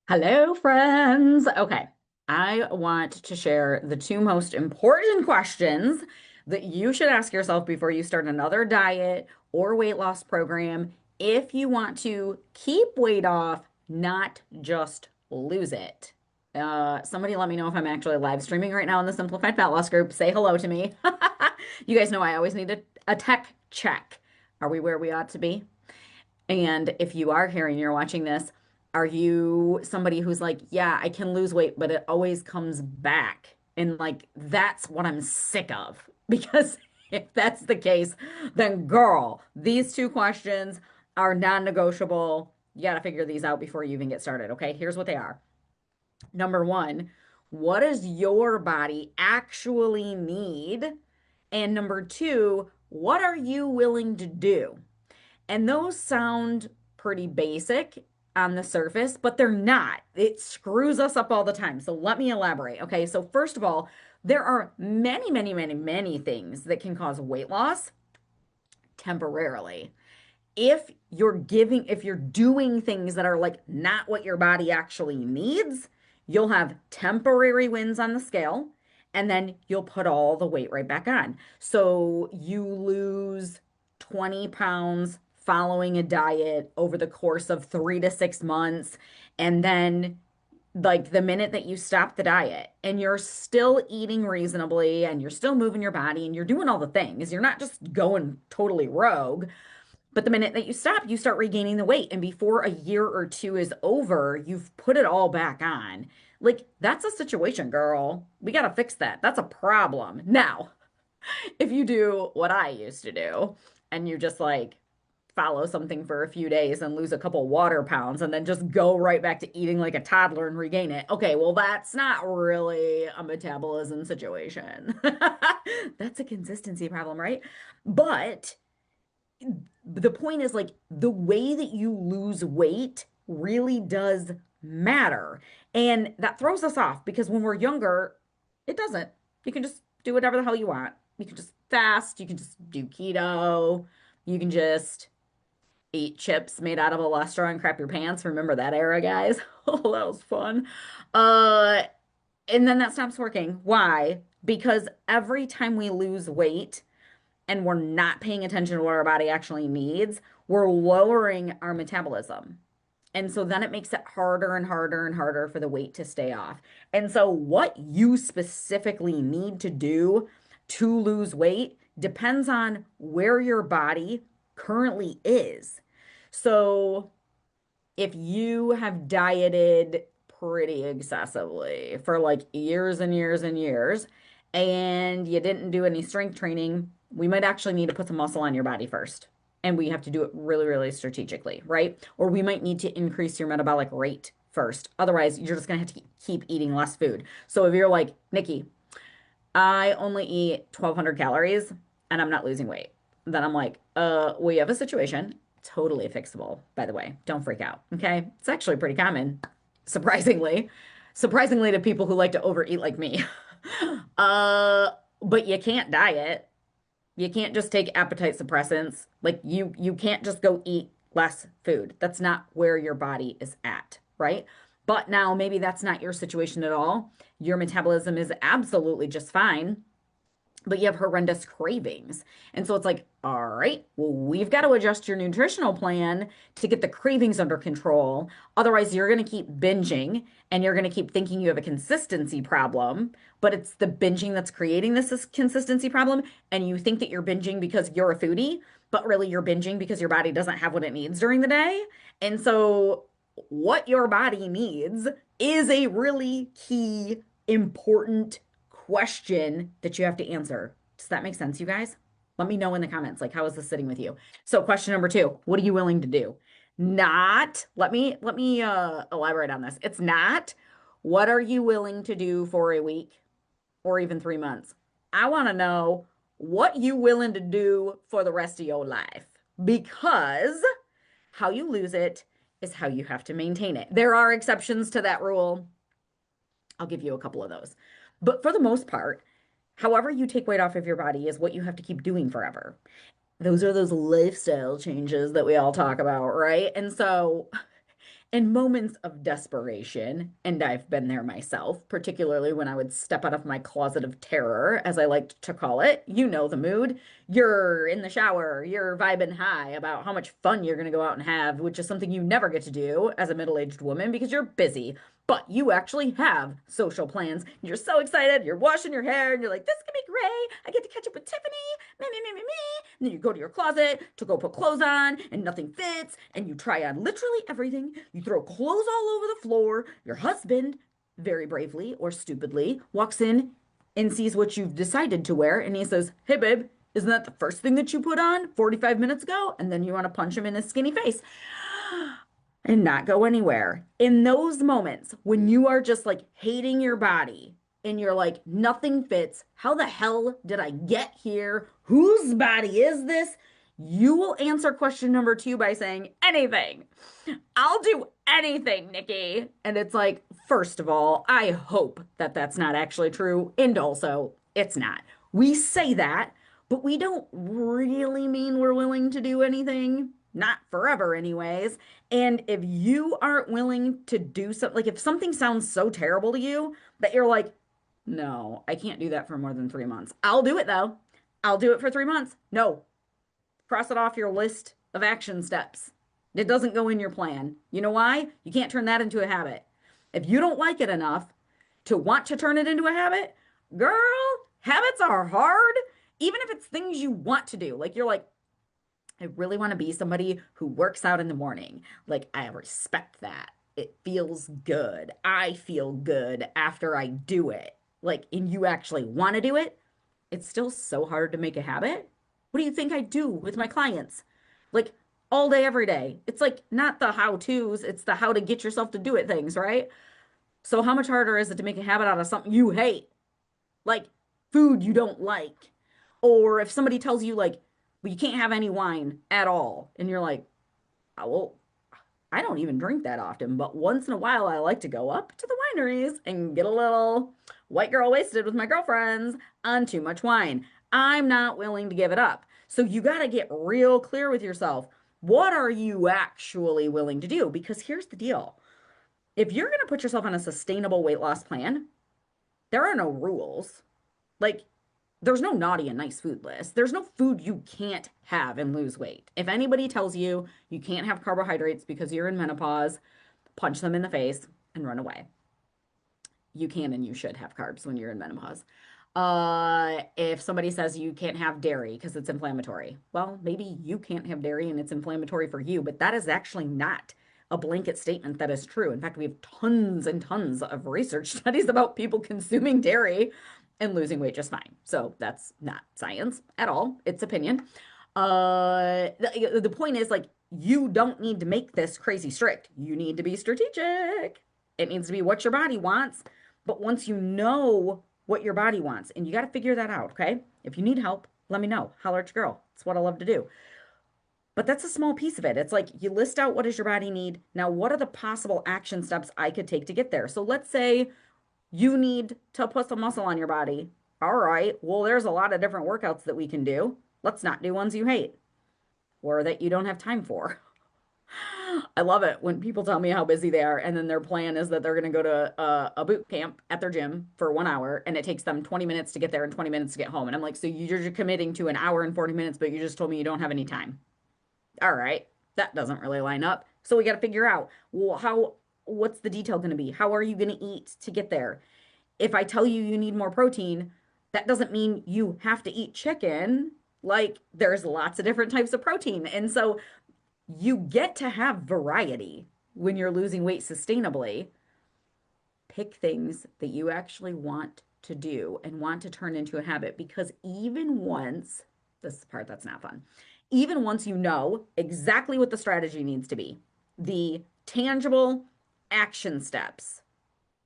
Hello, friends. Okay, I want to share the two most important questions that you should ask yourself before you start another diet or weight loss program if you want to keep weight off, not just lose it. Somebody let me know if I'm actually live streaming right now in the Simplified Fat Loss group. Say hello to me. You guys know I always need a tech check. Are we where we ought to be? And if you are here and you're watching this, are you somebody who's like, yeah, I can lose weight, but it always comes back? And like, that's what I'm sick of. Because if that's the case, then girl, these two questions are non-negotiable. You got to figure these out before you even get started. Okay, here's what they are. Number one, what does your body actually need? And number two, what are you willing to do? And those sound pretty basic on the surface, but they're not. It screws us up all the time. So let me elaborate. Okay. So, first of all, there are many, many, many, many things that can cause weight loss temporarily. If you're doing things that are like not what your body actually needs, you'll have temporary wins on the scale, and then you'll put all the weight right back on. So you lose 20 pounds following a diet over the course of 3 to 6 months, and then like the minute that you stop the diet and you're still eating reasonably and you're still moving your body and you're doing all the things, you're not just going totally rogue, but the minute that you stop, you start regaining the weight. And before a year or two is over, you've put it all back on. Like, that's a situation, girl. We got to fix that. That's a problem. Now, if you do what I used to do and you just like follow something for a few days and lose a couple water pounds and then just go right back to eating like a toddler and regain it. Okay, well, that's not really a metabolism situation. That's a consistency problem, right? But the point is like the way that you lose weight really does matter. And that throws us off because when we're younger, it doesn't. You can just do whatever the hell you want. You can just fast, you can just do keto, you can just eat chips made out of cholesterol and crap your pants. Remember that era, guys? Oh, that was fun. Uh, and then that stops working. Why? Because every time we lose weight, and we're not paying attention to what our body actually needs, we're lowering our metabolism. And so then it makes it harder and harder and harder for the weight to stay off. And so what you specifically need to do to lose weight depends on where your body currently is. So if you have dieted pretty excessively for like years and years and years, and you didn't do any strength training, we might actually need to put some muscle on your body first. And we have to do it really, really strategically, right? Or we might need to increase your metabolic rate first. Otherwise, you're just going to have to keep eating less food. So if you're like, Nikki, I only eat 1,200 calories and I'm not losing weight, then I'm like, we have a situation. Totally fixable, by the way. Don't freak out. Okay. It's actually pretty common, surprisingly. Surprisingly to people who like to overeat like me. But you can't diet. You can't just take appetite suppressants. Like you can't just go eat less food. That's not where your body is at, right? But now maybe that's not your situation at all. Your metabolism is absolutely just fine, but you have horrendous cravings. And so it's like, all right, well, we've got to adjust your nutritional plan to get the cravings under control. Otherwise, you're going to keep binging and you're going to keep thinking you have a consistency problem, but it's the binging that's creating this consistency problem. And you think that you're binging because you're a foodie, but really you're binging because your body doesn't have what it needs during the day. And so, what your body needs is a really key, important question that you have to answer. Does that make sense, you guys? Let me know in the comments, like, how is this sitting with you? So question number two, what are you willing to do? Not, let me elaborate on this. It's not, what are you willing to do for a week or even 3 months? I want to know what you willing to do for the rest of your life because how you lose it is how you have to maintain it. There are exceptions to that rule. I'll give you a couple of those. But for the most part, however you take weight off of your body is what you have to keep doing forever. Those are those lifestyle changes that we all talk about, right? And so in moments of desperation, and I've been there myself, particularly when I would step out of my closet of terror, as I liked to call it. You know the mood. You're in the shower, you're vibing high about how much fun you're going to go out and have, which is something you never get to do as a middle-aged woman because you're busy. But you actually have social plans. You're so excited. You're washing your hair and you're like, this could be great. I get to catch up with Tiffany. Me, me, me, me, me. And then you go to your closet to go put clothes on and nothing fits. And you try on literally everything. You throw clothes all over the floor. Your husband, very bravely or stupidly, walks in and sees what you've decided to wear. And he says, hey, babe, isn't that the first thing that you put on 45 minutes ago? And then you want to punch him in his skinny face and not go anywhere. In those moments when you are just like hating your body and you're like, nothing fits, how the hell did I get here? Whose body is this? You will answer question number two by saying, anything. I'll do anything, Nikki. And it's like, first of all, I hope that that's not actually true. And also, it's not. We say that, but we don't really mean we're willing to do anything. Not forever, anyways. And if you aren't willing to do something, like if something sounds so terrible to you that you're like, no, I can't do that for more than 3 months. I'll do it though. I'll do it for 3 months. No, cross it off your list of action steps. It doesn't go in your plan. You know why? You can't turn that into a habit. If you don't like it enough to want to turn it into a habit, girl, habits are hard. Even if it's things you want to do. Like you're like, I really want to be somebody who works out in the morning. Like, I respect that. It feels good. I feel good after I do it. Like, and you actually want to do it. It's still so hard to make a habit. What do you think I do with my clients? Like, all day, every day. It's like not the how-tos, it's the how to get yourself to do it things, right? So, how much harder is it to make a habit out of something you hate? Like, food you don't like. Or if somebody tells you, like, well, you can't have any wine at all. And you're like, oh, well, I don't even drink that often, but once in a while I like to go up to the wineries and get a little white girl wasted with my girlfriends on too much wine. I'm not willing to give it up. So you got to get real clear with yourself. What are you actually willing to do? Because here's the deal. If you're going to put yourself on a sustainable weight loss plan, there are no rules. Like, there's no naughty and nice food list. There's no food you can't have and lose weight. If anybody tells you you can't have carbohydrates because you're in menopause, punch them in the face and run away. You can and you should have carbs when you're in menopause. If somebody says you can't have dairy because it's inflammatory, well, maybe you can't have dairy and it's inflammatory for you, but that is actually not a blanket statement that is true. In fact, we have tons and tons of research studies about people consuming dairy and losing weight just fine. So that's not science at all. It's opinion. The point is like, you don't need to make this crazy strict. You need to be strategic. It needs to be what your body wants. But once you know what your body wants, and you got to figure that out, okay? If you need help, let me know. Holler at your girl. It's what I love to do. But that's a small piece of it. It's like you list out what does your body need. Now, what are the possible action steps I could take to get there? So let's say you need to put some muscle on your body. All right. Well, there's a lot of different workouts that we can do. Let's not do ones you hate or that you don't have time for. I love it when people tell me how busy they are, and then their plan is that they're going to go to a boot camp at their gym for 1 hour, and it takes them 20 minutes to get there and 20 minutes to get home. And I'm like, so you're committing to an hour and 40 minutes, but you just told me you don't have any time. All right, that doesn't really line up. So we got to figure out, well, what's the detail going to be? How are you going to eat to get there? If I tell you you need more protein, that doesn't mean you have to eat chicken. Like, there's lots of different types of protein. And so you get to have variety when you're losing weight sustainably. Pick things that you actually want to do and want to turn into a habit, because even once, this is the part that's not fun, even once you know exactly what the strategy needs to be, the tangible action steps,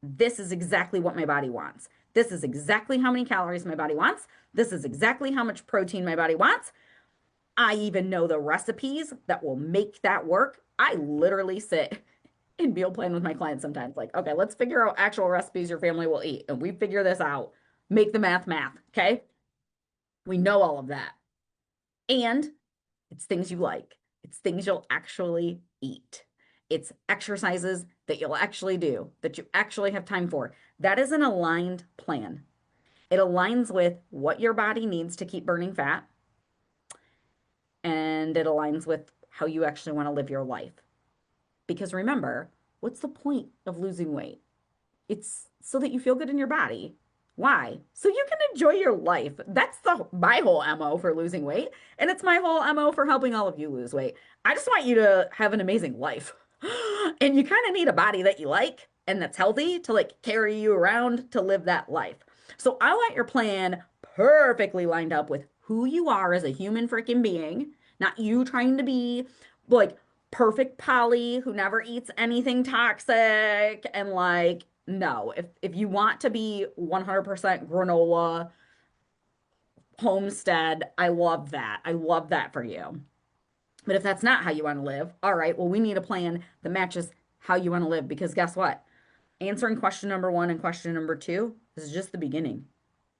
this is exactly what my body wants. This is exactly how many calories my body wants. This is exactly how much protein my body wants. I even know the recipes that will make that work. I literally sit and meal plan with my clients sometimes. Like, okay, let's figure out actual recipes your family will eat. And we figure this out. Make the math. Okay? We know all of that. And it's things you like. It's things you'll actually eat. It's exercises that you'll actually do, that you actually have time for. That is an aligned plan. It aligns with what your body needs to keep burning fat, and it aligns with how you actually want to live your life. Because remember, what's the point of losing weight? It's so that you feel good in your body. Why? So you can enjoy your life. That's my whole MO for losing weight, and it's my whole MO for helping all of you lose weight. I just want you to have an amazing life. And you kind of need a body that you like and that's healthy to like carry you around to live that life. So I want your plan perfectly lined up with who you are as a human freaking being, not you trying to be like perfect Polly who never eats anything toxic and like no, if you want to be 100% granola homestead, I love that. I love that for you. But if that's not how you want to live, all right, well, we need a plan that matches how you want to live because guess what? Answering question number one and question number two is just the beginning.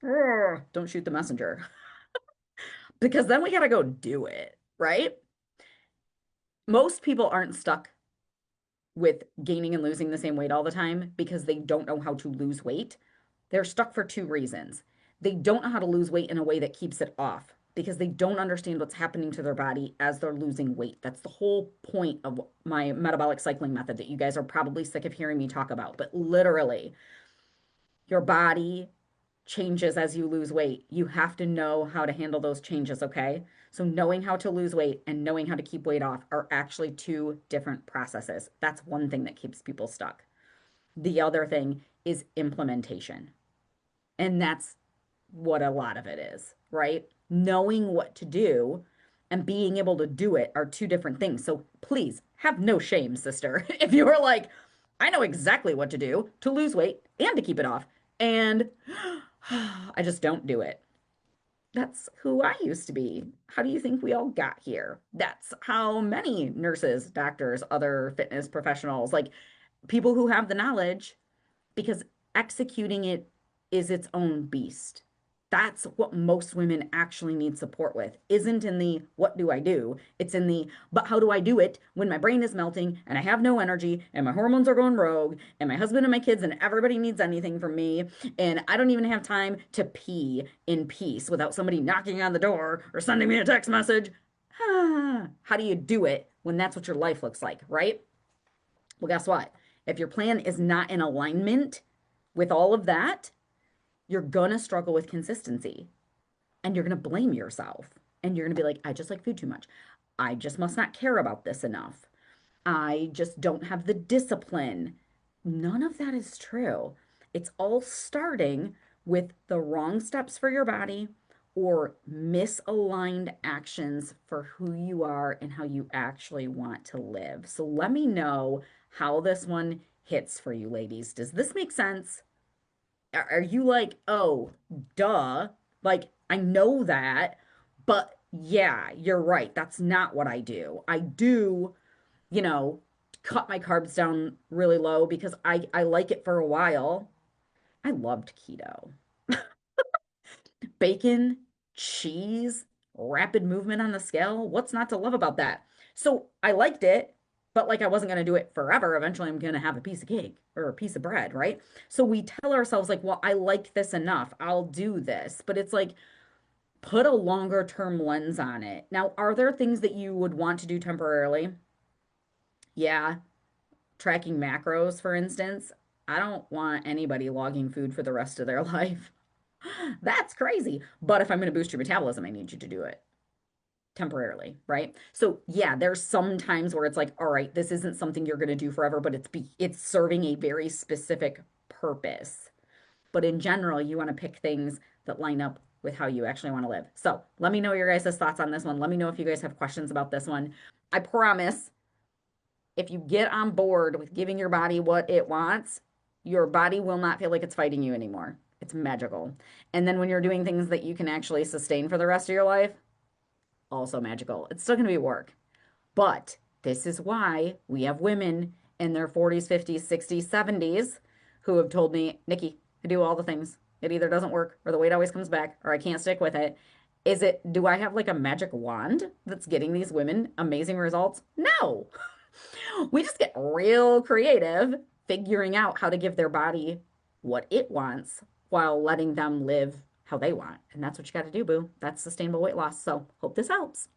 Urgh, don't shoot the messenger because then we got to go do it, right? Most people aren't stuck with gaining and losing the same weight all the time because they don't know how to lose weight. They're stuck for two reasons. They don't know how to lose weight in a way that keeps it off because they don't understand what's happening to their body as they're losing weight. That's the whole point of my metabolic cycling method that you guys are probably sick of hearing me talk about. But literally, your body changes as you lose weight. You have to know how to handle those changes, okay? So, knowing how to lose weight and knowing how to keep weight off are actually two different processes. That's one thing that keeps people stuck. The other thing is implementation. And that's what a lot of it is, right? Knowing what to do and being able to do it are two different things. So please have no shame, sister. If you are like, I know exactly what to do to lose weight and to keep it off, and I just don't do it. That's who I used to be. How do you think we all got here? That's how many nurses, doctors, other fitness professionals, like people who have the knowledge because executing it is its own beast. That's what most women actually need support with. Isn't in the what do I do? It's in the but how do I do it when my brain is melting and I have no energy and my hormones are going rogue and my husband and my kids and everybody needs anything from me and I don't even have time to pee in peace without somebody knocking on the door or sending me a text message. How do you do it when that's what your life looks like, right? Well, guess what? If your plan is not in alignment with all of that, you're gonna struggle with consistency and you're gonna blame yourself. And you're gonna be like, I just like food too much. I just must not care about this enough. I just don't have the discipline. None of that is true. It's all starting with the wrong steps for your body or misaligned actions for who you are and how you actually want to live. So let me know how this one hits for you, ladies. Does this make sense? Are you like, oh, duh? Like, I know that, but yeah, you're right. That's not what I do. I do, you know, cut my carbs down really low because I like it for a while. I loved keto. Bacon, cheese, rapid movement on the scale. What's not to love about that? So I liked it, but like I wasn't going to do it forever. Eventually, I'm going to have a piece of cake or a piece of bread, right? So we tell ourselves, like, well, I liked this enough. I'll do this. But it's like, put a longer term lens on it. Now, are there things that you would want to do temporarily? Yeah, tracking macros, for instance. I don't want anybody logging food for the rest of their life. That's crazy. But if I'm going to boost your metabolism, I need you to do it temporarily, right? So yeah, there's some times where it's like, all right, this isn't something you're going to do forever, but it's serving a very specific purpose. But in general, you want to pick things that line up with how you actually want to live. So let me know your guys' thoughts on this one. Let me know if you guys have questions about this one. I promise if you get on board with giving your body what it wants, your body will not feel like it's fighting you anymore. It's magical. And then when you're doing things that you can actually sustain for the rest of your life, also magical. It's still going to be work. But this is why we have women in their 40s, 50s, 60s, 70s who have told me, Nikki, I do all the things. It either doesn't work or the weight always comes back or I can't stick with it. Do I have like a magic wand that's getting these women amazing results? No. We just get real creative figuring out how to give their body what it wants while letting them live how they want. And that's what you got to do, boo. That's sustainable weight loss. So, hope this helps.